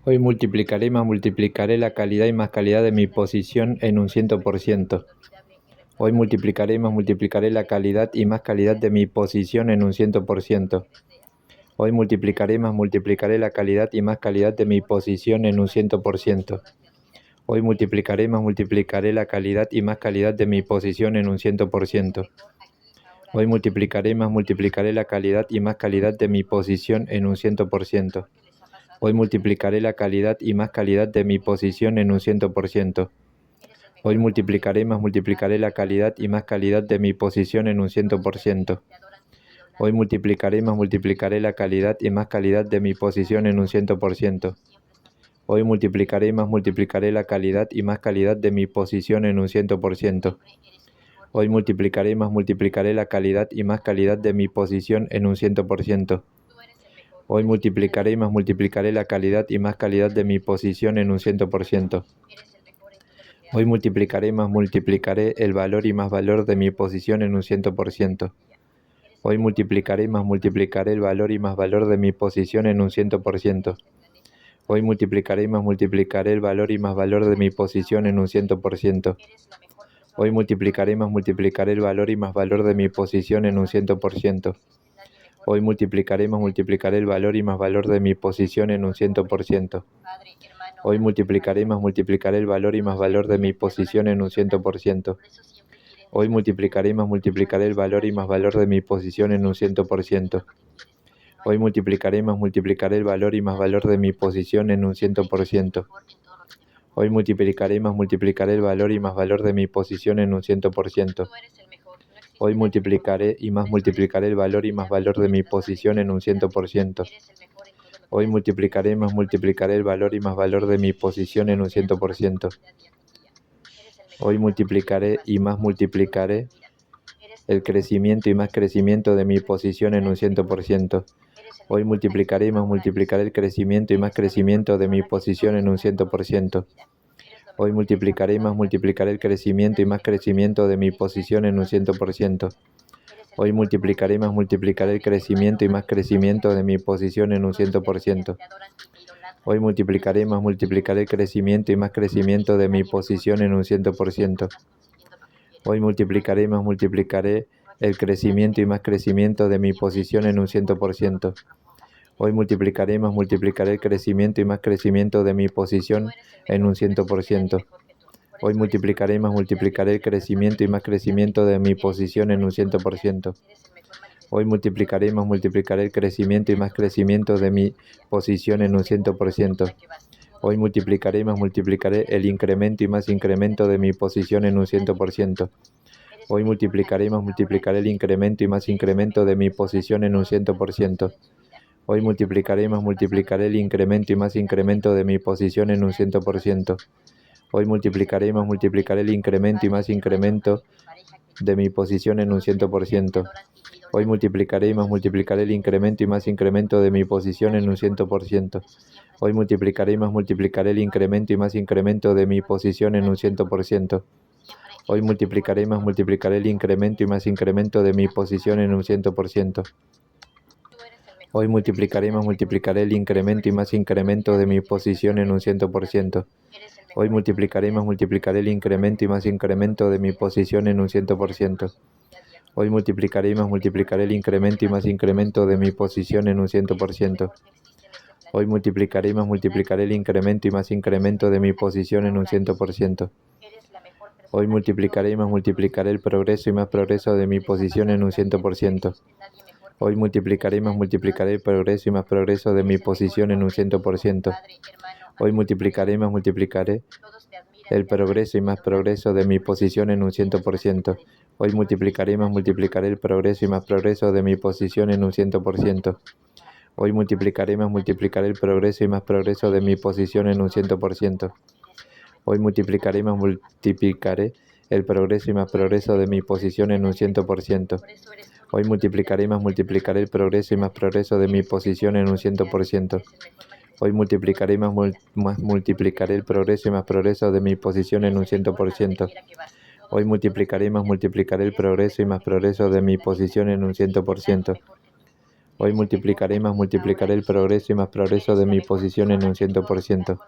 Hoy multiplicaré y más multiplicaré la calidad y más calidad de mi posición en un 100%. Hoy multiplicaré y más multiplicaré la calidad y más calidad de mi posición en un 100%. Hoy multiplicaré y más multiplicaré la calidad y más calidad de mi posición en un 100%. Hoy multiplicaré y más multiplicaré la calidad y más calidad de mi posición en un 100%. Hoy multiplicaré y más multiplicaré la calidad y más calidad de mi posición en un 100%. Hoy multiplicaré la calidad y más calidad de mi posición en un 100%. Hoy multiplicaré y más multiplicaré la calidad y más calidad de mi posición en un 100%. Hoy multiplicaré y más multiplicaré la calidad y más calidad de mi posición en un 100%. Hoy multiplicaré y más multiplicaré la calidad y más calidad de mi posición en un 100%. Hoy multiplicaré y más multiplicaré la calidad y más calidad de mi posición en un 100%. Hoy multiplicaré y más multiplicaré la calidad y más calidad de mi posición en un 100%. Hoy multiplicaré y más multiplicaré el valor y más valor de mi posición en un 100%. Hoy multiplicaré y más multiplicaré el valor y más valor de mi posición en un 100%. Hoy multiplicaré y más multiplicaré el valor y más valor de mi posición en un 100%. Hoy multiplicaré y más multiplicaré el valor y más valor de mi posición en un 100%. Hoy multiplicaré y más multiplicaré el valor y más valor de mi posición en un 100%. Hoy multiplicaré y más multiplicaré el valor y más valor de mi posición en un 100%. Hoy multiplicaré y más multiplicaré el valor y más valor de mi posición en un 100%. Hoy multiplicaré y más multiplicaré el valor y más valor de mi posición en un 100%. Hoy multiplicaré y más multiplicaré el valor y más valor de mi posición en un 100%. Hoy multiplicaré y más multiplicaré el valor y más valor de mi posición en un 100%. Hoy multiplicaré y más multiplicaré el valor y más valor de mi posición en un 100%. Hoy multiplicaré y más multiplicaré el crecimiento y más crecimiento de mi posición en un 100%. Hoy multiplicaré y más multiplicaré el crecimiento y más crecimiento de mi posición en un 100%. Hoy multiplicaré y más multiplicaré el crecimiento y más crecimiento de mi posición en un 100%. Hoy multiplicaré y más multiplicaré el crecimiento y más crecimiento de mi posición en un 100%. Hoy multiplicaré y más multiplicaré el crecimiento y más crecimiento de mi posición en un 100%. Hoy multiplicaré y más multiplicaré el crecimiento y más crecimiento de mi posición en un 100%. Hoy multiplicaré y más multiplicaré el crecimiento y más crecimiento de mi posición en un 100%. Hoy multiplicaré y más multiplicaré el crecimiento y más crecimiento de mi posición en un 100%. Hoy multiplicaré y más multiplicaré el crecimiento y más crecimiento de mi posición en un 100%. Hoy multiplicaré y más multiplicaré el incremento y más incremento de mi posición en un 100%. Hoy multiplicaré y más multiplicaré el incremento y más incremento de mi posición en un 100%. Hoy multiplicaré y más multiplicaré el incremento y más incremento de mi posición en un 100%. Hoy multiplicaré y más multiplicaré el incremento y más incremento de mi posición en un 100%. Hoy multiplicaré y más multiplicaré el incremento y más incremento de mi posición en un 100%. Hoy multiplicaré y más multiplicaré el incremento y más incremento de mi posición en un 100%. Hoy multiplicaré y más multiplicaré el incremento y más incremento de mi posición en un 100%. Hoy multiplicaré y más multiplicaré el incremento y más incremento de mi posición en un 100%. Hoy multiplicaré y más multiplicaré el incremento y más incremento de mi posición en un 100%. Hoy multiplicaré y más multiplicaré el incremento y más incremento de mi posición en un 100%. Hoy multiplicaré y más multiplicaré el incremento y más incremento de mi posición en un 100%. Hoy multiplicaré y más multiplicaré el progreso y más progreso de mi posición en un 100%. Hoy multiplicaré y más multiplicaré el progreso y más progreso de mi posición en un 100%. Hoy multiplicaré y más multiplicaré el progreso y más progreso de mi posición en un 100%. Hoy multiplicaré y más multiplicaré el progreso y más progreso de mi posición en un 100%. Hoy multiplicaré y más multiplicaré el progreso y más progreso de mi posición en un 100%. Hoy multiplicaré y más multiplicaré el progreso y más progreso de mi posición en un 100%. Hoy multiplicaré y más multiplicaré el progreso y más progreso de mi posición en un 100%. Hoy multiplicaré y más multiplicaré el progreso y más progreso de mi posición en un 100%. Hoy multiplicaré y más multiplicaré el progreso y más progreso de mi posición en un 100%. Hoy multiplicaré y más multiplicaré el progreso y más progreso de mi posición en un 100%.